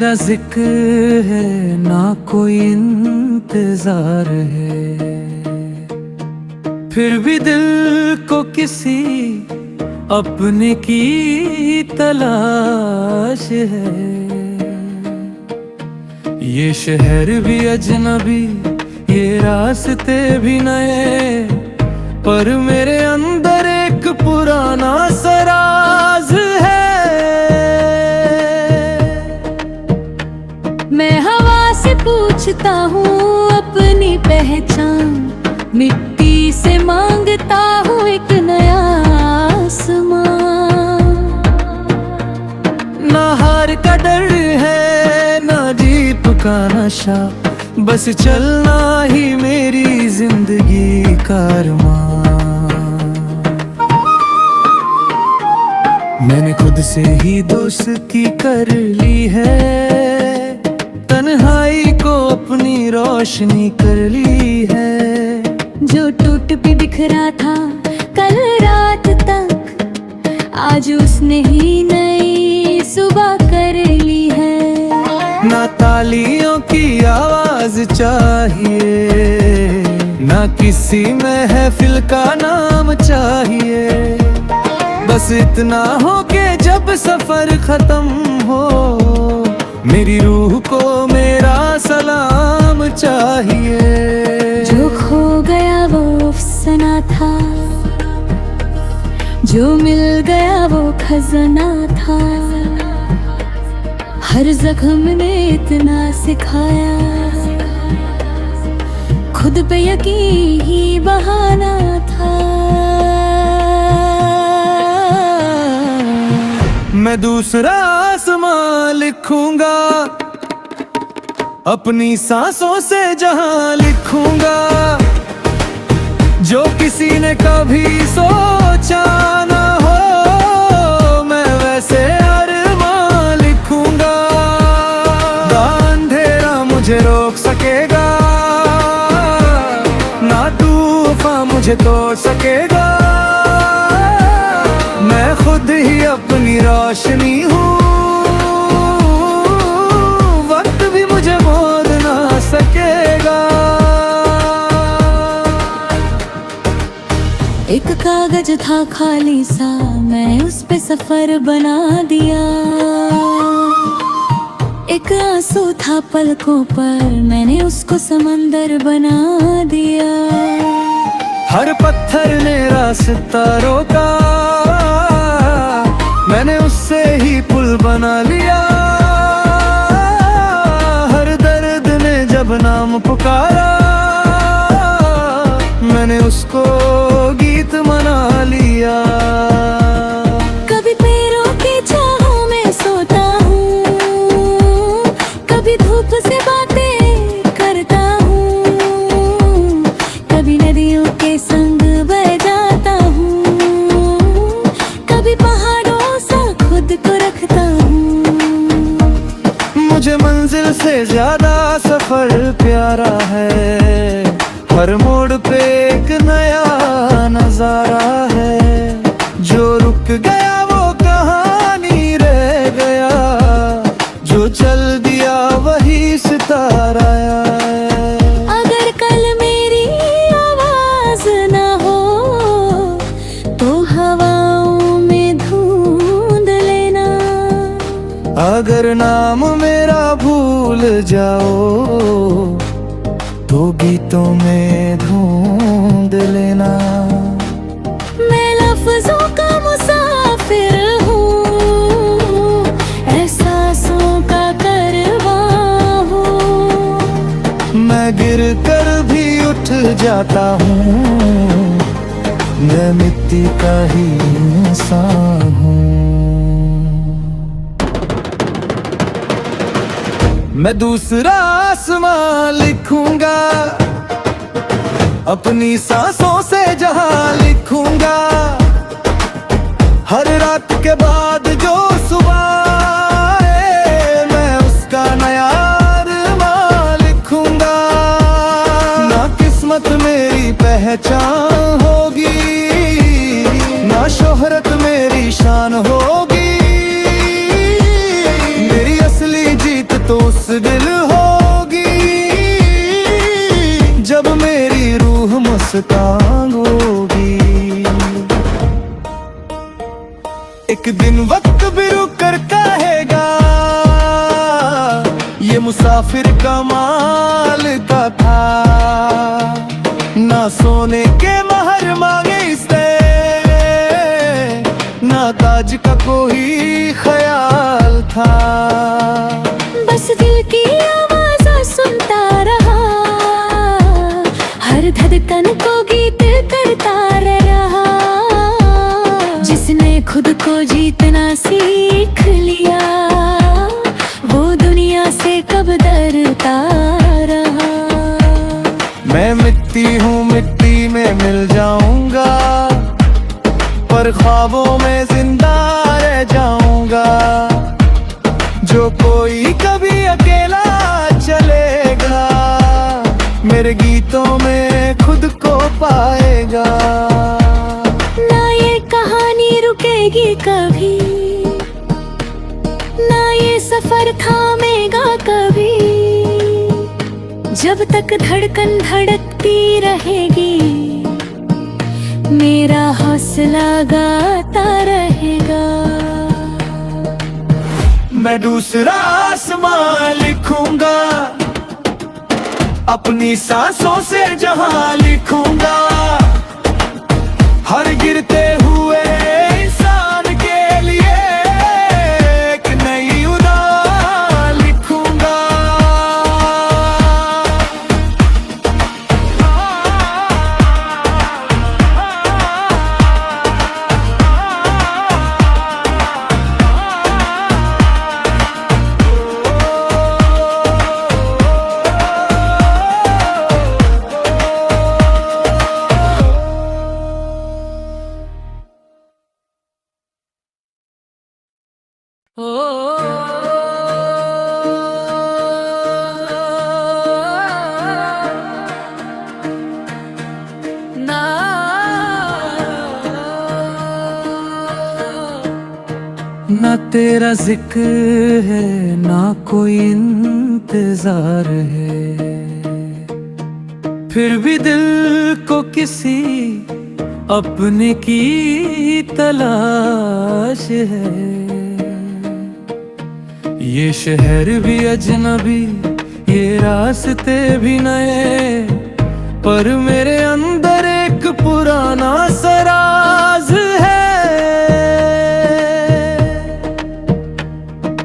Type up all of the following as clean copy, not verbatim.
मेरा जिक्र है ना कोई इंतजार है, फिर भी दिल को किसी अपने की तलाश है। ये शहर भी अजनबी, ये रास्ते भी नए, पर मेरे अंदर एक पुराना सराज है। मैं हवा से पूछता हूँ अपनी पहचान, मिट्टी से मांगता हूँ एक नया आसमान। ना हार का डर है ना जीत का नशा, बस चलना ही मेरी जिंदगी का अरमान। मैंने खुद से ही दोस्ती कर ली है, तन्हाई को अपनी रोशनी कर ली है। जो टूट भी बिखरा था कल रात तक, आज उसने ही नई सुबह कर ली है। ना तालियों की आवाज चाहिए, ना किसी महफिल का नाम चाहिए, बस इतना हो कि जब सफर खत्म हो, मेरी रूह को मेरा सलाम चाहिए। जो खो गया वो अफसाना था, जो मिल गया वो खजाना था। हर जख्म ने इतना सिखाया, खुद पे यकीन ही बहाना था। मैं दूसरा आसमां लिखूंगा, अपनी सांसों से जहां लिखूंगा, जो किसी ने कभी सोचा ना हो, मैं वैसे अरमां लिखूंगा। ना अंधेरा मुझे रोक सकेगा, ना तूफान मुझे तोड़ सकेगा। मैं खुद ही अपनी रोशनी हूँ, वक्त भी मुझे मोड़ ना सकेगा। एक कागज था खाली सा, मैं उस पे सफर बना दिया। एक आंसू था पलकों पर, मैंने उसको समंदर बना दिया। हर पत्थर ने रास्ता रोका, मैंने उससे ही पुल बना लिया। हर दर्द ने जब नाम पुकारा, मैंने उसको गीत मना लिया। कभी पैरों की छाहों में सोता हूँ, कभी धूप से बातें करता हूँ, कभी नदियों के संग बह जाता हूँ, कभी पहाड़ों सा खुद को रखता हूँ। मुझे मंजिल से ज्यादा सफर प्यारा है, हर मोड़ पे एक नया नजारा है। जो रुक गया वो कहानी रह गया, जो चल दिया वही सितारा है। अगर कल मेरी आवाज न हो, तो हवाओं में ढूंढ लेना। अगर नाम मेरा भूल जाओ, तो गीतों में ढूंढ लेना। मैं लफ्जों का मुसाफिर हूँ, एहसासों का कारवां हूँ। मैं गिर कर भी उठ जाता हूँ, मैं मिट्टी का ही इंसान हूँ। मैं दूसरा आसमां लिखूंगा, अपनी सांसों से जहां लिखूंगा। हर रात के बाद जो सुबह आए, मैं उसका नया अरमां लिखूंगा। ना किस्मत मेरी पहचान होगी, ना शोहरत मेरी शान होगी, मेरी असली जीत तो उस दिल होगी जब मेरी रूह मुस्कान होगी। एक दिन वक्त भी रुक कर कहेगा ये मुसाफिर कमाल का था। ना सोने के महर मांगे इसने, ना ताज का कोई ख्याल था। बस दिल की आवाज़ सुनता रहा, हर धड़कन को गीत करता रहा। जिसने खुद को जीतना सीख लिया, वो दुनिया से कब डरता रहा। मैं मिट्टी हूँ, मिट्टी में मिल जाऊंगा, पर ख्वाबों में जिंदा रह जाऊंगा। जो कोई कभी अकेला चलेगा, मेरे गीतों में खुद को पाएगा। ना ये कहानी रुकेगी कभी, ना ये सफर थामेगा कभी। जब तक धड़कन धड़कती रहेगी, मेरा हौसला गाता रहेगा। मैं दूसरा आसमां लिखूंगा, अपनी सांसों से जहां लिखूंगा। हर गिरते हुए इंसान के लिए एक नई उड़ान लिखूंगा। ना तेरा जिक्र है, ना कोई इंतजार है, फिर भी दिल को किसी अपने की तलाश है। ये शहर भी अजनबी, ये रास्ते भी नए, पर मेरे अंदर एक पुराना सराज है।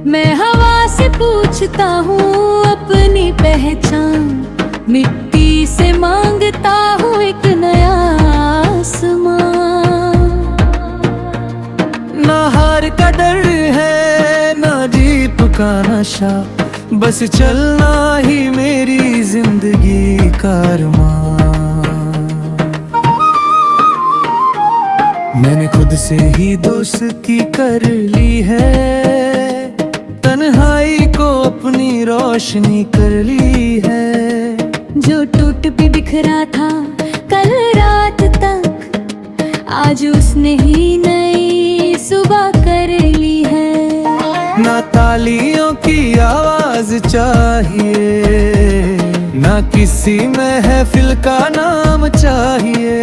मैं हवा से पूछता हूँ अपनी पहचान, मिट्टी से मांगता हूँ एक नया आसमां। ना हार का डर है, ना जीत का नशा, बस चलना ही मेरी जिंदगी का अरमान। मैंने खुद से ही दोस्ती कर ली है, तन्हाई को अपनी रोशनी कर ली है। जो टूट भी बिखरा था कल रात तक, आज उसने ही नई सुबह कर ली है। ना तालियों की आवाज चाहिए, ना किसी महफिल का नाम चाहिए।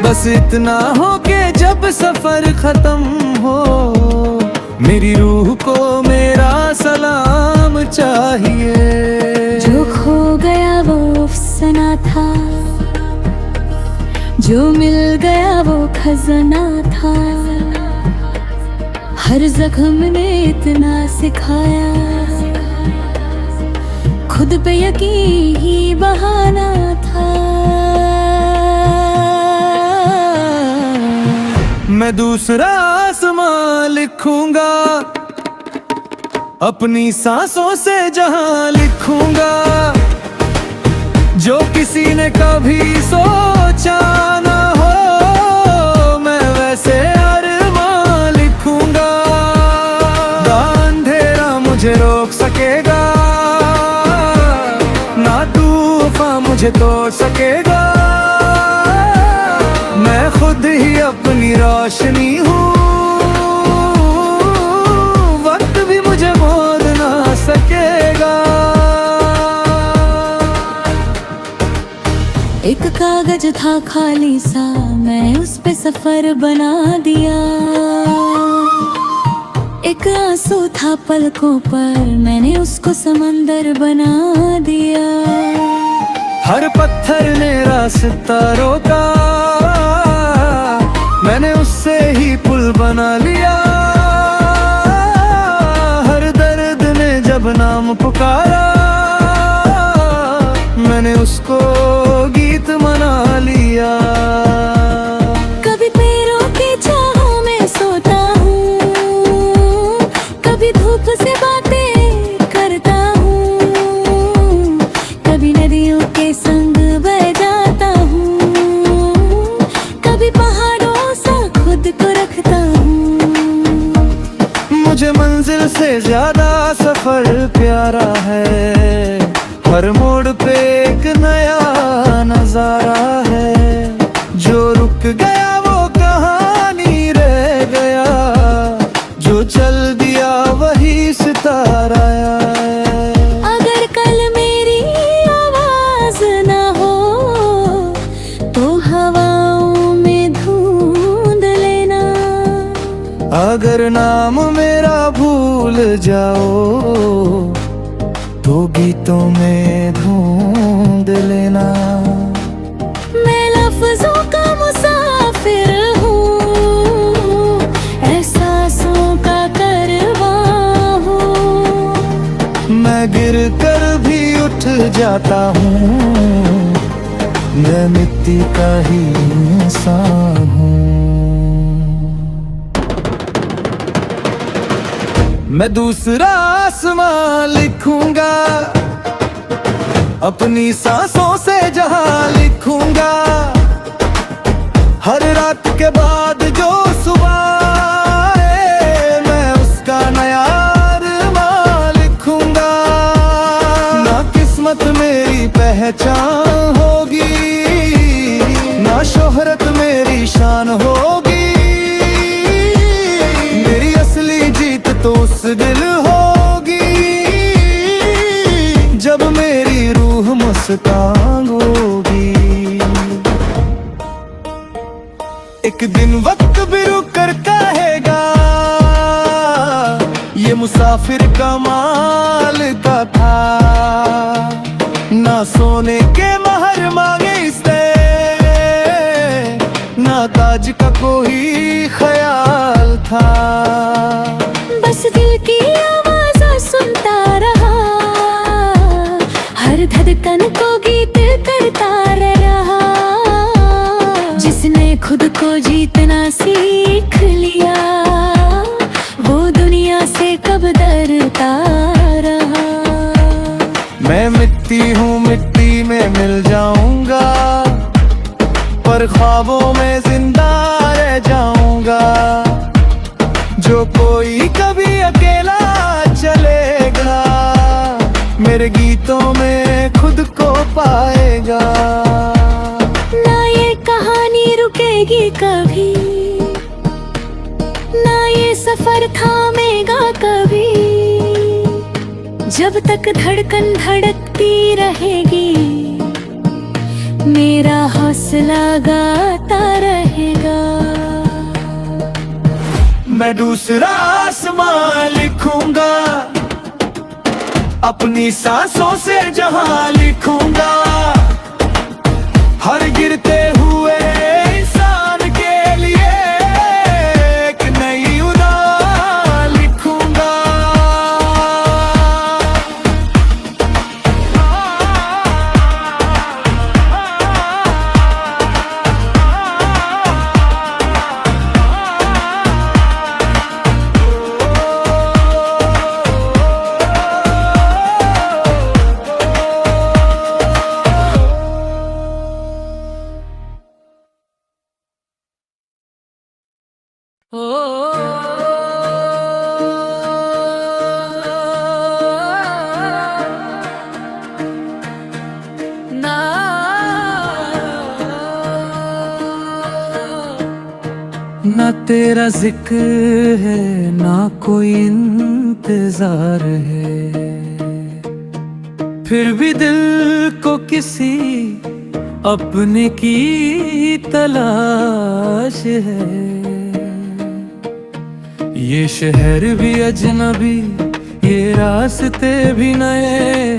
बस इतना हो के जब सफर खत्म हो, मेरी रूह को मेरा सलाम चाहिए। जो खो गया वो अफसाना था, जो मिल गया वो खजाना था। हर जख्म ने इतना सिखाया, खुद पे यकीन ही बहाना था। मैं दूसरा आसमां लिखूंगा, अपनी सांसों से जहां लिखूंगा। जो किसी ने कभी सोचा ना हो, मैं वैसे अरमां लिखूंगा। ना अंधेरा मुझे रोक सकेगा, ना तूफान मुझे तोड़ सकेगा। मैं खुद ही अपनी रोशनी हूँ, वक्त भी मुझे मोड़ ना सके। एक कागज था खाली सा, मैंने उस पे सफर बना दिया। एक आंसू था पलकों पर, मैंने उसको समंदर बना दिया। हर पत्थर ने रास्ता रोका, मैंने उससे ही पुल बना लिया। हर दर्द ने जब नाम पुकारा, मैंने उसको गीत मना लिया। कभी पैरों की छाहों में सोता हूँ, कभी धूप से बातें करता हूँ, कभी नदियों के संग बह जाता हूँ, कभी पहाड़ों सा खुद को रखता हूँ। मुझे मंजिल से ज्यादा सफर प्यारा है, हर मोड़ पे एक नया नजारा है। जो रुक गया वो कहानी रह गया, जो चल दिया वही सितारा है। अगर कल मेरी आवाज ना हो तो हवाओं में ढूंढ लेना। अगर नाम मेरा भूल जाओ तो गीतों में ढूंढ लेना। मैं लफ्जों का मुसाफिर हूँ, एहसासों का कारवां हूँ। मैं गिर कर भी उठ जाता हूँ, मैं मिट्टी का ही इंसान हूँ। मैं दूसरा आसमां लिखूंगा, अपनी सांसों से जहां लिखूंगा। हर रात के बाद जो सुबह आए, मैं उसका नया अरमान लिखूंगा। ना किस्मत मेरी पहचान होगी, ना शोहरत मेरी शान होगी। मेरी असली जीत तो उस दिल होगी, जब मेरी रूह मुस्कान होगी। एक दिन वक्त भी रुक कर कहेगा, ये मुसाफिर कमाल का था। ना सोने के महर मांगे इसने, ना ताज का कोई ख्याल था। बस दिल की आवाज़ सुनता रहा, हर धड़कन को गीत करता रहा। जिसने खुद को जीतना सीख लिया, वो दुनिया से कब डरता रहा। मैं मिट्टी हूँ, मिट्टी में मिल जाऊंगा, पर ख्वाबों में जिंदा रह जाऊंगा। जो कोई कभी अकेला चलेगा, मेरे गीतों में खुद को पाएगा। ना ये कहानी रुकेगी कभी, ना ये सफर थामेगा कभी। जब तक धड़कन धड़कती रहेगी, मेरा हौसला गाता रहेगा। मैं दूसरा आसमां लिखूंगा, अपनी सांसों से जहां लिखूंगा। हर गिरते हुए इंसान के लिए एक नई उड़ान लिखूंगा। ना तेरा जिक्र है, ना कोई इंतजार है, फिर भी दिल को किसी अपने की तलाश है। ये शहर भी अजनबी, ये रास्ते भी नए,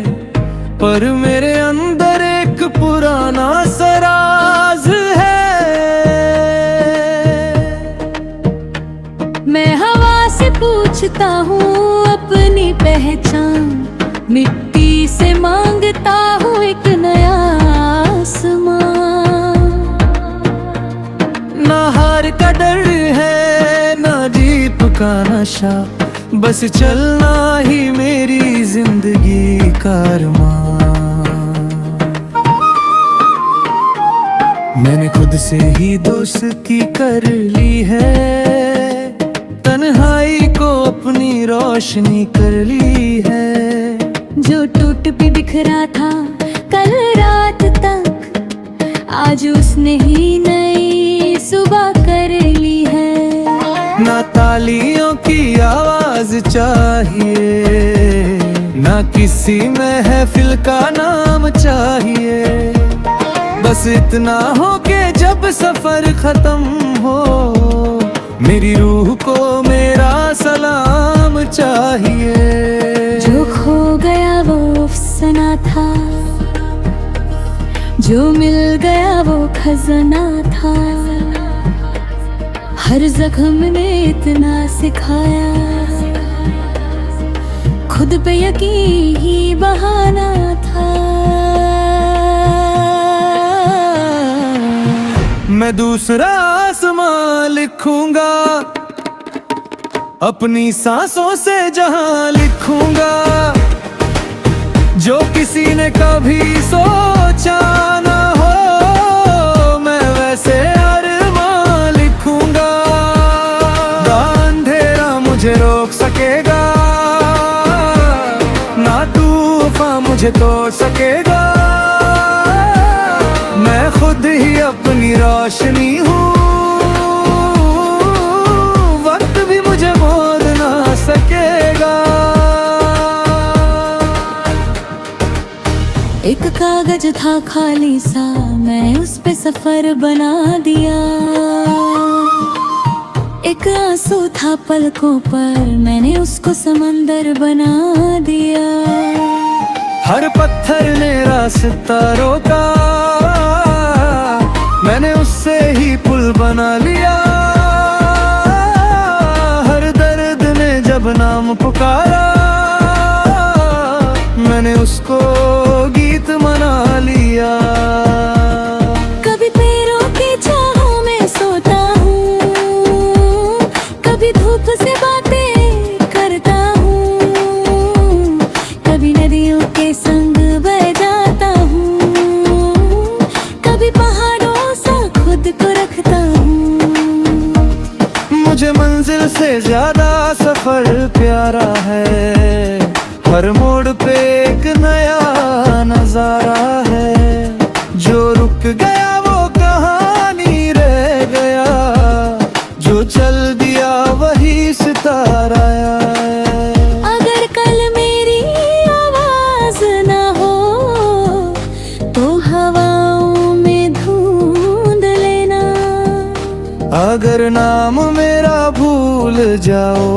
पर मेरे अंदर एक पुराना सराज है। मैं हवा से पूछता हूँ अपनी पहचान, मिट्टी से मांगता हूँ एक नया आसमान। ना हार का डर है, ना जीत का नशा, बस चलना ही मेरी जिंदगी का अरमान। मैंने खुद से ही दोस्ती कर ली है, तन्हाई को अपनी रोशनी कर ली है। जो टूट भी बिखरा था कल रात तक, आज उसने ही नई सुबह कर ली है। ना तालियों की आवाज चाहिए, ना किसी महफिल का नाम चाहिए, बस इतना हो कि जब सफर खत्म हो, मेरी रूह को मेरा सलाम चाहिए। जो खो गया वो अफसाना था, जो मिल गया वो खजाना था। हर जख्म ने इतना सिखाया, खुद पे यकीन ही बहाना था। मैं दूसरा आसमां लिखूंगा, अपनी सांसों से जहां लिखूंगा, जो किसी ने कभी सोचा ना हो, मैं वैसे अरमां लिखूंगा। ना अंधेरा मुझे रोक सकेगा, ना तूफान मुझे तोड़ सकेगा। मैं खुद ही अपनी रोशनी हूँ, वक्त भी मुझे मोड़ ना सकेगा। एक कागज था खाली सा, मैंने उस पे सफर बना दिया। एक आंसू था पलकों पर, मैंने उसको समंदर बना दिया। हर पत्थर ने रास्ता रोका, मैंने उससे ही पुल बना लिया। हर दर्द ने जब नाम पुकारा, मैंने उसको गीत मना लिया। कभी पैरों की छाहों में सोता हूँ, कभी धूप से बातें करता हूँ, कभी नदियों के संग बह जाता हूँ, कभी पहाड़ों सा खुद को रखता हूँ। मुझे मंजिल से ज्यादा सफर प्यारा है, हर मोड़ पे एक नया नजारा है। जो रुक गया वो कहानी रह गया, जो चल दिया वही सितारा है। अगर कल मेरी आवाज ना हो, तो हवाओं में ढूंढ लेना। अगर नाम मेरा भूल जाओ,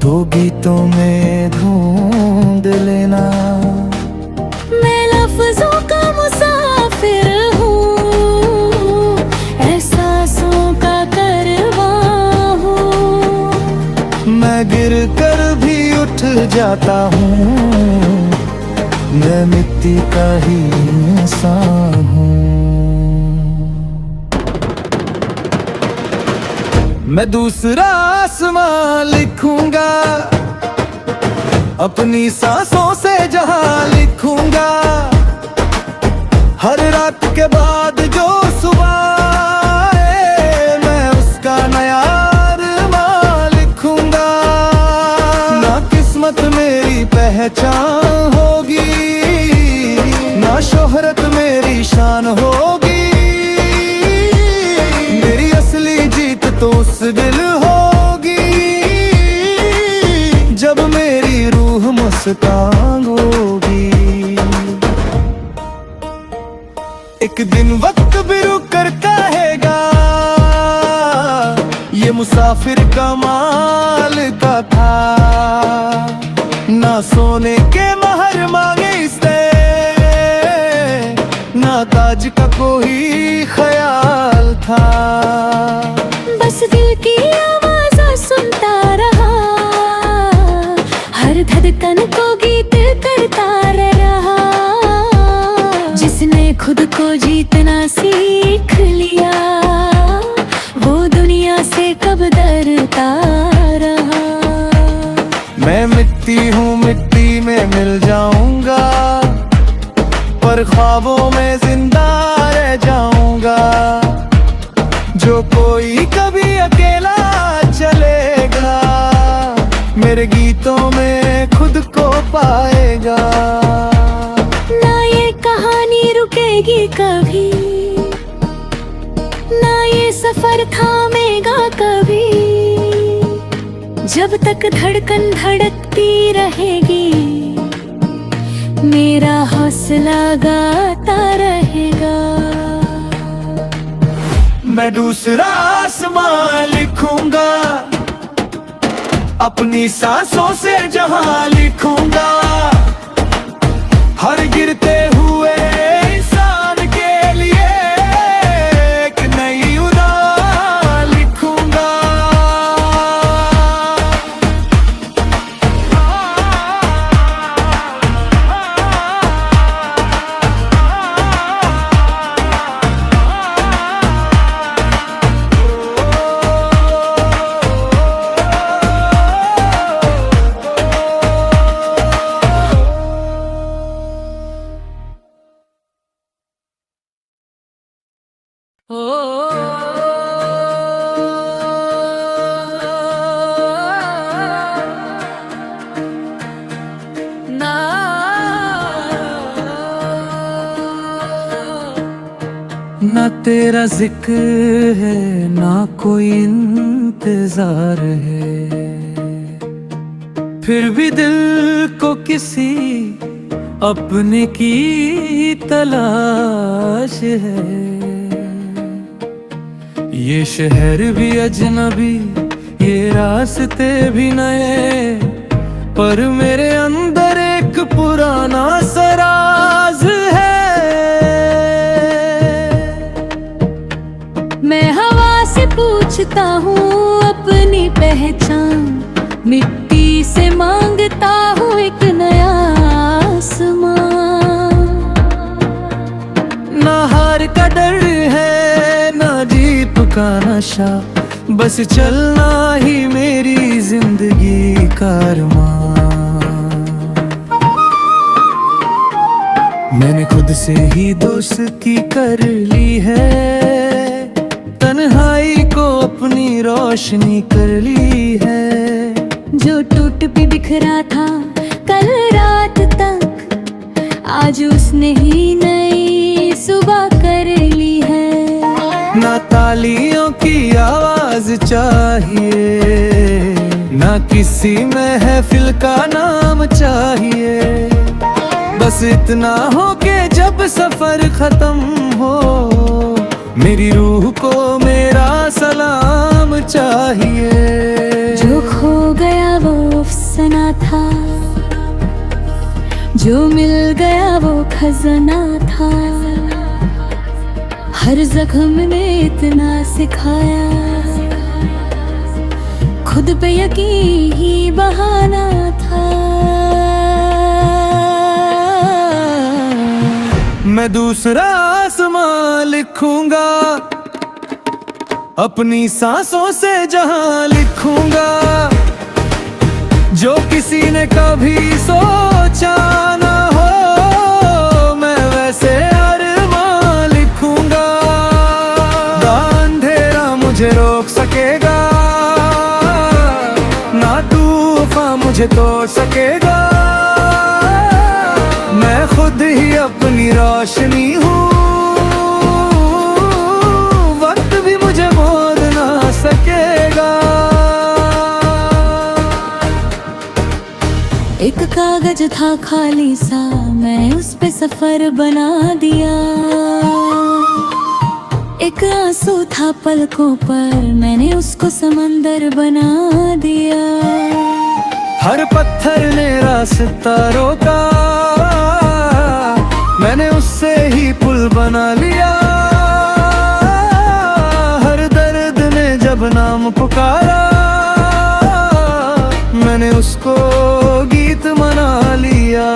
तो गीतों में ढूंढ लेना। मैं लफ्जों का मुसाफिर हूँ, एहसासों का कारवां हूँ। मैं गिर कर भी उठ जाता हूँ, मैं मिट्टी का ही इंसान हूँ। मैं दूसरा आसमां लिखूंगा, अपनी सांसों से जहां लिखूंगा। हर रात के बाद जो सुबह आए, मैं उसका नया अरमां लिखूंगा। ना किस्मत मेरी पहचान होगी, ना शोहरत मेरी शान होगी, मेरी असली जीत तो उस दिल होगी, जब मेरी रूह मुस्कान होगी। एक दिन वक्त भी रुक कर कहेगा ये मुसाफिर कमाल का था। ना सोने के महर मांगे इसने, ना ताज का कोई ख्याल था। बस दिल की आवाज़ सुनता रहा, हर धड़कन को गीत करता रहा। जिसने खुद को जीतना सीख लिया, वो दुनिया से कब डरता रहा। मैं मिट्टी हूँ, मिट्टी में मिल जाऊंगा, पर ख्वाबों में जिंदा रह जाऊंगा। जो कोई कभी अकेला चलेगा, मेरे गीतों में खुद को पाएगा। ना ये कहानी रुकेगी कभी, ना ये सफर थामेगा कभी। जब तक धड़कन धड़कती रहेगी, मेरा हौसला गाता रहेगा। मैं दूसरा आसमां लिखूंगा, अपनी सांसों से जहां लिखूंगा। हर गिरते हुए इंसान के लिए एक नई उड़ान लिखूंगा। ना तेरा जिक्र है, ना कोई इंतजार है, फिर भी दिल को किसी अपने की तलाश है। ये शहर भी अजनबी, ये रास्ते भी नए, पर मेरे अंदर एक पुराना सराज है। मैं हवा से पूछता हूँ अपनी पहचान, मिट्टी से मांगता हूँ एक नया आसमान। ना हार का डर है, ना जीत का नशा, बस चलना ही मेरी जिंदगी का अरमान। मैंने खुद से ही दोस्ती कर ली है, तन्हाई को अपनी रोशनी कर ली है। जो टूट भी बिखरा था कल रात तक, आज उसने ही नई सुबह कर ली है। ना तालियों की आवाज चाहिए, ना किसी महफिल का नाम चाहिए। बस इतना हो के जब सफर खत्म हो, मेरी रूह को मेरा सलाम चाहिए। जो खो गया वो अफसाना था, जो मिल गया वो खजाना था। हर जख्म ने इतना सिखाया, खुद पे यकीन ही बहाना था। मैं दूसरा आसमां लिखूंगा, अपनी सांसों से जहां लिखूंगा। जो किसी ने कभी सोचा ना हो, मैं वैसे अरमां लिखूंगा। ना अंधेरा मुझे रोक सकेगा, ना तूफान मुझे तोड़ सकेगा। मैं खुद ही अपनी रोशनी हूँ, वक्त भी मुझे मोड़ ना सकेगा। एक कागज था खाली सा, मैं उस पे सफर बना दिया। एक आंसू था पलकों पर, मैंने उसको समंदर बना दिया। हर पत्थर ने रास्ता रोका, मैंने उससे ही पुल बना लिया। हर दर्द ने जब नाम पुकारा, मैंने उसको गीत मना लिया।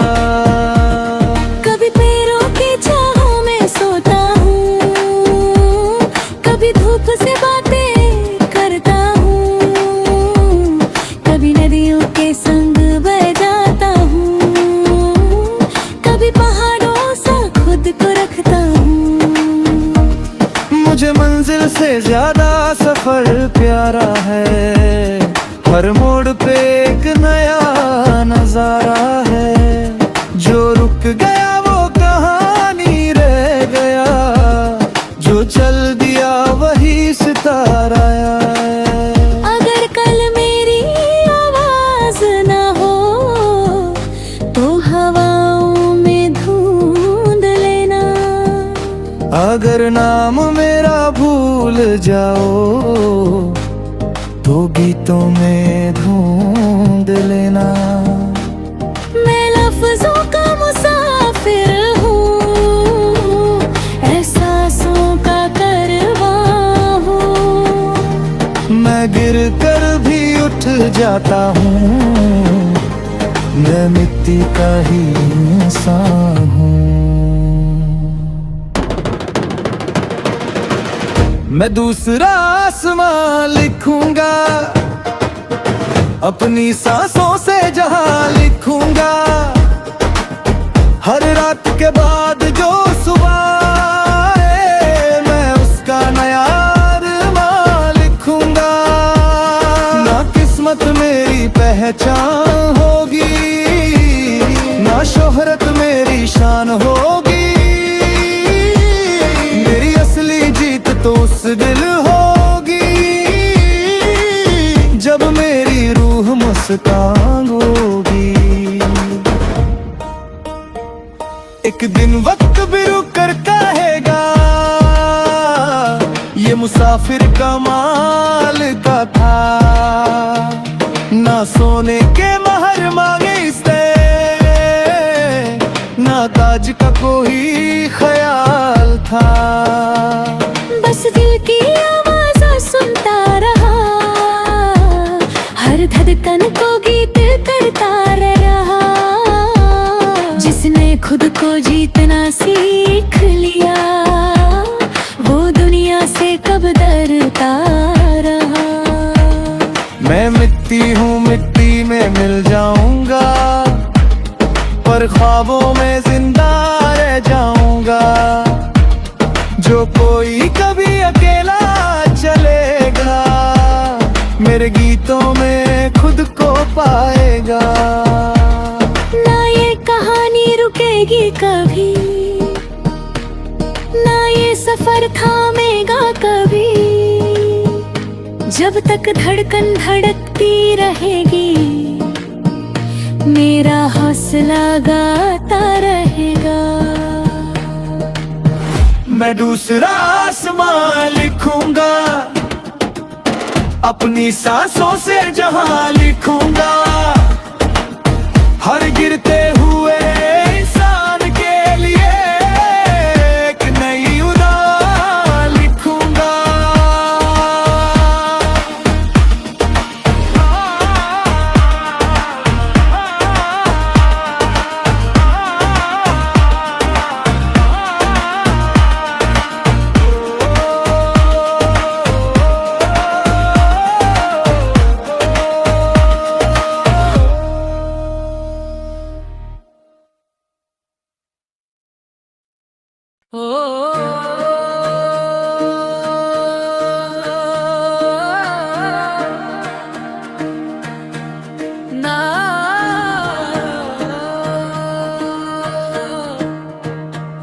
कभी पैरों की छाहों में सोता हूँ, कभी धूप से बातें करता हूँ, कभी नदियों के संग बह जाता हूँ, कभी पहाड़ों सा खुद को रखता हूँ। मुझे मंजिल से ज्यादा सफर प्यारा है, हर मोड़ पे एक नया नजारा है। जो रुक गया वो कहानी रह गया, जो चल दिया वही सितारा है। अगर कल मेरी आवाज ना हो तो हवाओं में ढूंढ लेना। अगर नाम मेरा भूल जाओ तो गीतों में ढूंढ लेना। मैं लफ्जों का मुसाफिर हूँ, एहसासों का कारवां हूँ। मैं गिर कर भी उठ जाता हूँ, मैं मिट्टी का ही इंसान हूँ। मैं दूसरा आसमां लिखूंगा, अपनी सांसों से जहां लिखूंगा। हर रात के बाद जो सुबह आए, मैं उसका नया अरमान लिखूंगा। ना किस्मत मेरी पहचान होगी, ना शोहरत मेरी शान होगी। मेरी असली जीत तो उस दिल होगी, जब मेरी रूह मुस्कान होगी। एक दिन वक्त भी रुक कर कहेगा, ये मुसाफिर कमाल का था। ना सोने के महर मांगे इसने, ना ताज का कोई ख्याल था। बस दिल की आवाज़ सुनता रहा, हर धड़कन को गीत करता रहा। जिसने खुद को जीतना सीख लिया, वो दुनिया से कब डरता रहा। मैं मिट्टी हूँ, मिट्टी में मिल जाऊंगा, पर ख्वाबों में जिंदा रह जाऊंगा। जो कोई कभी अकेला चलेगा, मेरे गीतों में खुद को पाएगा। ना ये कहानी रुकेगी कभी, ना ये सफर थामेगा कभी। जब तक धड़कन धड़कती रहेगी, मेरा हौसला गाता रहेगा। मैं दूसरा आसमां लिखूंगा, अपनी सांसों से जहां लिखूंगा। हर गिरते हुए इंसान के लिए एक नई उड़ान लिखूंगा।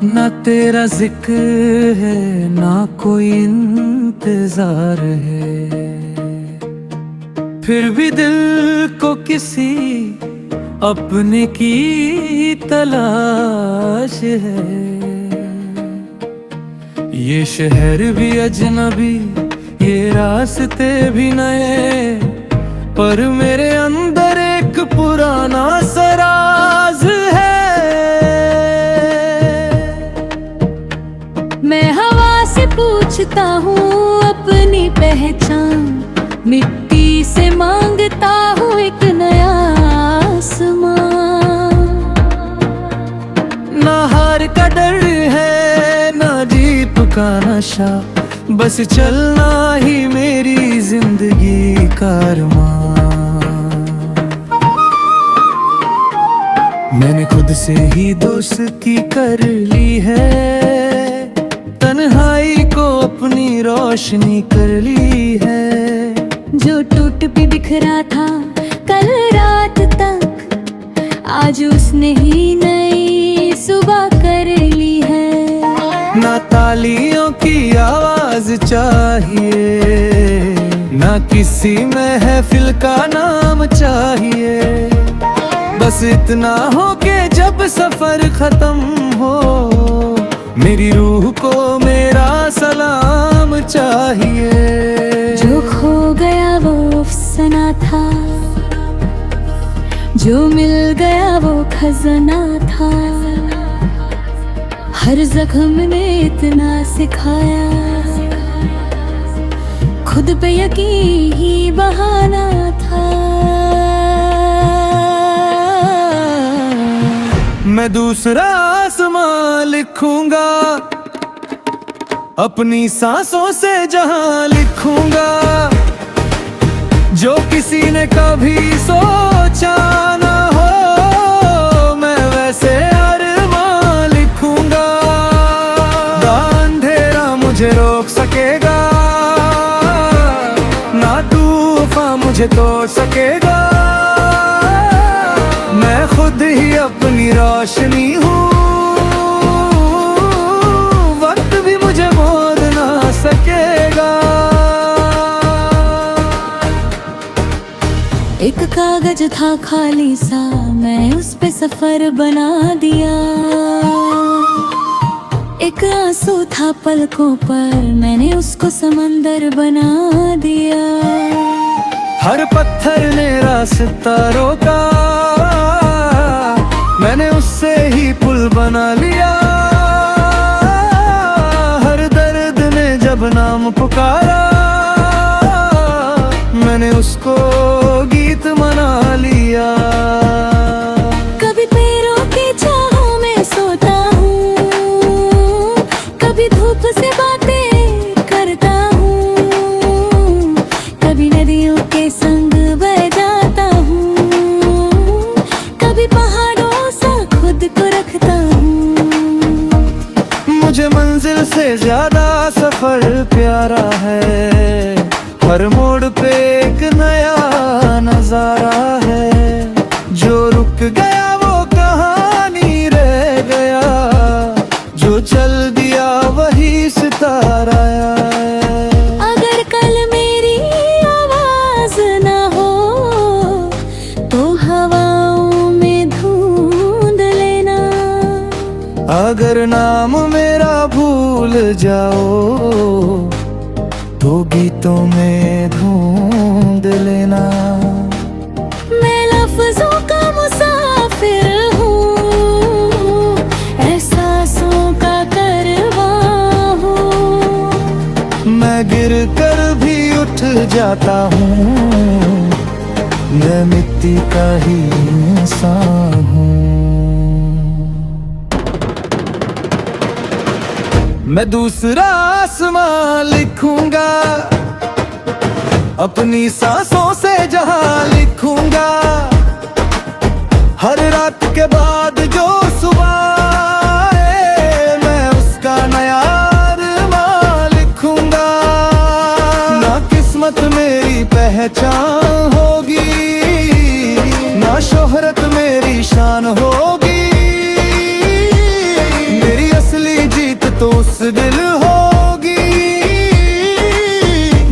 ना तेरा जिक्र है, ना कोई इंतजार है, फिर भी दिल को किसी अपने की तलाश है। ये शहर भी अजनबी, ये रास्ते भी नए, पर मेरे अंदर एक पुराना सराज है। मैं हवा से पूछता हूँ अपनी पहचान, मिट्टी से मांगता हूँ एक नया आसमान। ना हार का डर है, ना जीत का नशा, बस चलना ही मेरी जिंदगी का अरमान। मैंने खुद से ही दोस्ती कर ली है, तन्हाई को अपनी रोशनी कर ली है। जो टूट भी बिखरा था कल रात तक, आज उसने ही नई सुबह कर ली है। ना तालियों की आवाज चाहिए, ना किसी महफिल का नाम चाहिए, बस इतना हो कि जब सफर खत्म हो, मेरी रूह को मेरा सलाम चाहिए। जो खो गया वो अफसाना था, जो मिल गया वो खजाना था। हर जख्म ने इतना सिखाया, खुद पे यकीन ही बहाना था। मैं दूसरा आसमां लिखूंगा, अपनी सांसों से जहां लिखूंगा, जो किसी ने कभी सोचा ना हो, मैं वैसे अरमां लिखूंगा। ना अंधेरा मुझे रोक सकेगा, ना तूफान मुझे तोड़ सकेगा। मैं खुद ही अपनी रोशनी हूँ, वक्त भी मुझे मोड़ ना सकेगा। एक कागज था खाली सा, मैं उस पे सफर बना दिया। एक आंसू था पलकों पर, मैंने उसको समंदर बना दिया। हर पत्थर ने रास्ता रोका, मैंने उससे ही पुल बना लिया। हर दर्द ने जब नाम पुकारा, मैंने उसको गीत मना लिया। कभी पैरों की छाहों में सोता हूँ, कभी धूप से बातें करता हूँ, कभी नदियों के संग बह जाता हूँ, कभी पहाड़ों सा खुद को रखता हूँ। मुझे मंजिल से ज्यादा सफर प्यारा है, हर मोड़ पे एक नया नजारा है। जो रुक गया वो कहानी रह गया, जो चल दिया वही सितारा है। अगर कल मेरी आवाज ना हो, तो हवाओं में ढूंढ लेना। अगर नाम मेरा भूल जाओ, तो गीतों में ढूंढ लेना। मैं लफ्जों का मुसाफिर हूँ, एहसासों का कारवां हूँ। मैं गिर कर भी उठ जाता हूँ, मैं मिट्टी का ही इंसान हूँ। मैं दूसरा आसमां लिखूंगा, अपनी सांसों से जहां लिखूंगा। हर रात के बाद जो सुबह आए, मैं उसका नया अरमां लिखूंगा। ना किस्मत मेरी पहचान होगी, ना शोहरत मेरी शान होगी, मेरी असली जीत तो उस दिल होगी,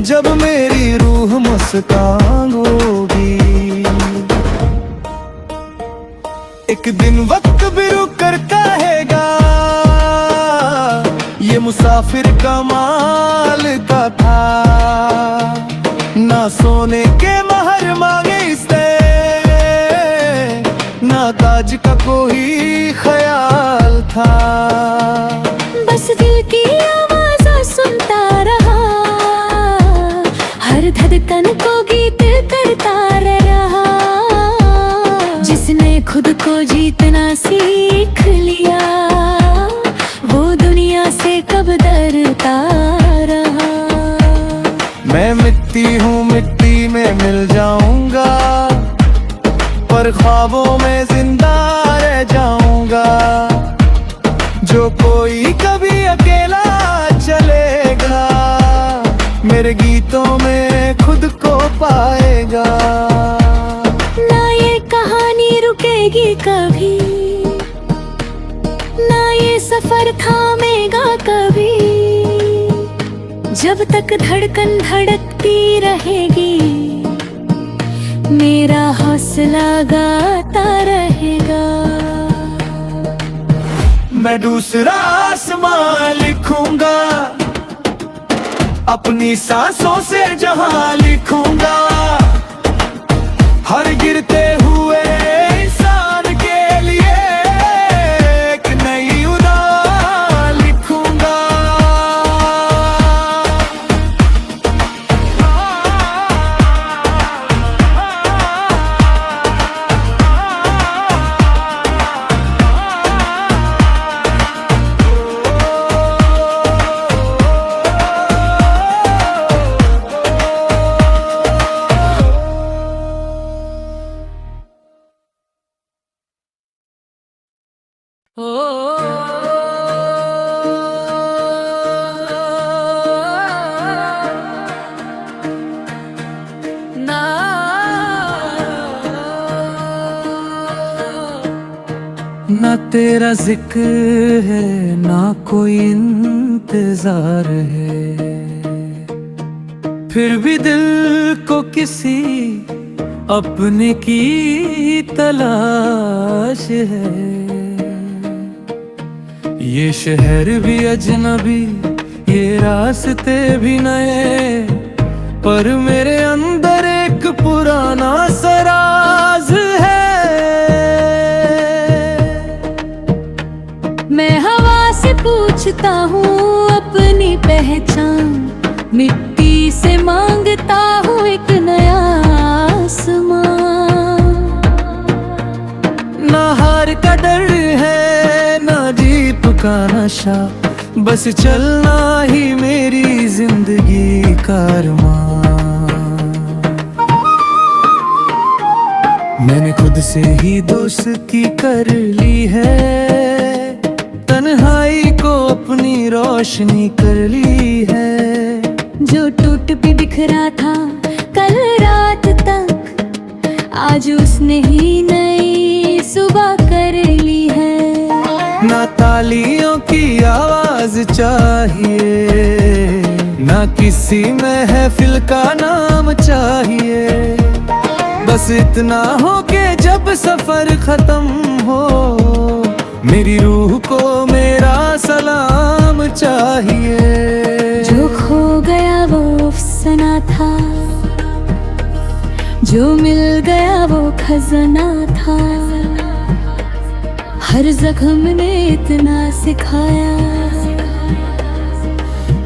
जब मेरी रूह मुस्कान होगी। एक दिन वक्त भी रुक कर कहेगा, ये ये मुसाफिर कमाल का था, ना सोने के महर मांगे इसने, ना ताज का कोई ख्याल था। बस दिल की आवाज़ सुनता रहा, हर धड़कन को गीत करता रहा। जिसने खुद को जीतना सीख लिया, वो दुनिया से कब डरता रहा। मैं मिट्टी हूँ, मिट्टी में मिल जाऊंगा, पर ख्वाबों में जिंदा रह जाऊंगा। जो कोई कभी अकेला चलेगा, मेरे गीतों में खुद को पाएगा। ना ये कहानी रुकेगी कभी, ना ये सफर थामेगा कभी। जब तक धड़कन धड़कती रहेगी, मेरा हौसला गाता रहेगा। मैं दूसरा आसमां लिखूंगा, अपनी सांसों से जहां लिखूंगा। हर गिरते हुए इंसान के लिए एक नई उड़ान लिखूंगा। ना तेरा जिक्र है, ना कोई इंतजार है, फिर भी दिल को किसी अपने की तलाश है। ये शहर भी अजनबी, ये रास्ते भी नए, पर मेरे अंदर एक पुराना सराज है। मैं हवा से पूछता हूँ अपनी पहचान, मिट्टी से मांगता हूँ एक नया आसमां। ना हार का डर है, ना जीत का नशा, बस चलना ही मेरी जिंदगी का अरमान। मैंने खुद से ही दोस्ती कर ली है, तन्हाई को अपनी रोशनी कर ली है। जो टूट भी बिखरा था कल रात तक, आज उसने ही नई सुबह कर ली है। ना तालियों की आवाज चाहिए, ना किसी महफिल का नाम चाहिए। बस इतना हो के जब सफर खत्म हो, मेरी रूह को मेरा सलाम चाहिए। जो खो गया वो अफसाना था, जो मिल गया वो खजाना था। हर जख्म ने इतना सिखाया,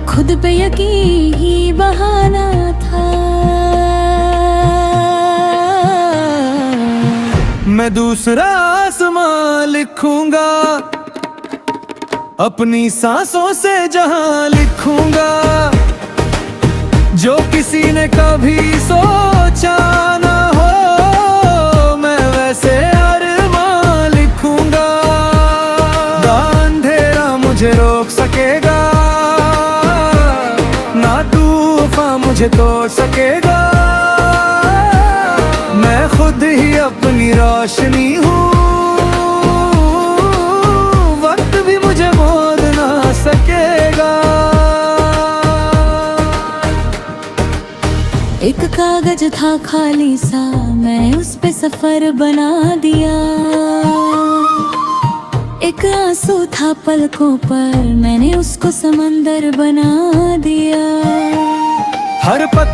खुद पे यकीन ही बहाना था। मैं दूसरा आसमां लिखूंगा, अपनी सांसों से जहां लिखूंगा। जो किसी ने कभी सोचा ना हो, मैं वैसे अरमां लिखूंगा। ना अंधेरा मुझे रोक सकेगा, ना तूफान मुझे तोड़ सकेगा। मैं खुद ही अपनी रोशनी हूँ, वक्त भी मुझे मोड़ ना सकेगा। एक कागज था खाली सा, मैं उस पे सफर बना दिया। एक आंसू था पलकों पर, मैंने उसको समंदर बना दिया। हर पत्थर